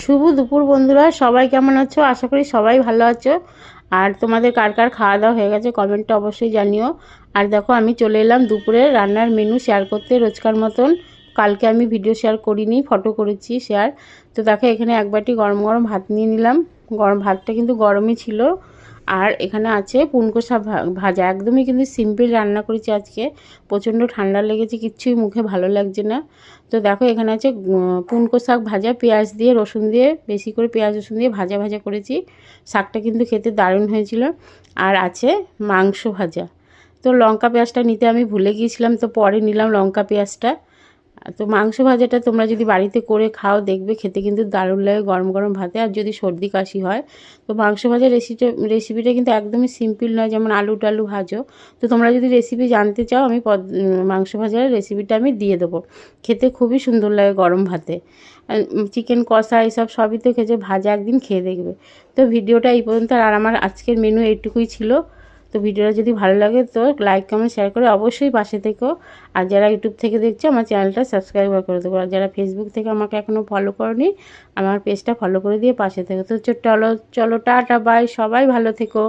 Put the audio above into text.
শুভ দুপুর বন্ধুরা, সবাই কেমন আছো? আশা করি সবাই ভালো আছো। আর তোমাদের কার কার খাওয়া দাওয়া হয়ে গেছে কমেন্টে অবশ্যই জানিও। আর দেখো, আমি চলে এলাম দুপুরে রান্নার মেনু শেয়ার করতে রোজকার মতন। কালকে আমি ভিডিও শেয়ার করিনি, ফটো করেছি শেয়ার। তো দেখো, এখানে এক বাটি গরম গরম ভাত নিয়ে নিলাম। গরম ভাতটা কিন্তু গরমই ছিল। আর এখানে আছে পুনকষা ভাজা। একদমই কিন্তু সিম্পল রান্না করেছি আজকে। প্রচণ্ড ঠান্ডা লেগেছে, কিচ্ছুই মুখে ভালো লাগছে না। তো দেখো, এখানে আছে পুনকো শাক ভাজা, পেঁয়াজ দিয়ে রসুন দিয়ে, বেশি করে পেঁয়াজ রসুন দিয়ে ভাজা ভাজা করেছি। শাকটা কিন্তু খেতে দারুণ হয়েছিল। আর আছে মাংস ভাজা। তো লঙ্কা পেঁয়াজটা নিতে আমি ভুলে গিয়েছিলাম, তো পরে নিলাম লঙ্কা পেঁয়াজটা। তো মাংস ভাজাটা তোমরা যদি বাড়িতে করে খাও, দেখবে খেতে কিন্তু দারুণ লাগে গরম গরম ভাতে। আর যদি সর্দি কাশি হয়, তো মাংস ভাজার রেসিপিটা কিন্তু একদমই সিম্পল নয়, যেমন আলু টালু ভাজো। তো তোমরা যদি রেসিপি জানতে চাও, আমি মাংস ভাজার রেসিপিটা আমি দিয়ে দেবো। খেতে খুবই সুন্দর লাগে গরম ভাতে। চিকেন কষা এইসব সবই তো খেয়েছে, ভাজা একদিন খেয়ে দেখবে। তো ভিডিওটা এই পর্যন্ত। আর আমার আজকের মেনু এইটুকুই ছিল। তো ভিডিওটা যদি ভালো লাগে তো লাইক কমেন্ট শেয়ার করে অবশ্যই পাশে থেকো। আর যারা ইউটিউব থেকে দেখছো, আমার চ্যানেলটা সাবস্ক্রাইব করে দেবো। আর যারা ফেসবুক থেকে আমাকে এখনও ফলো করোনি, আমার পেজটা ফলো করে দিয়ে পাশে থেকো। তো চলো চলো, টাটা বাই, সবাই ভালো থেকো।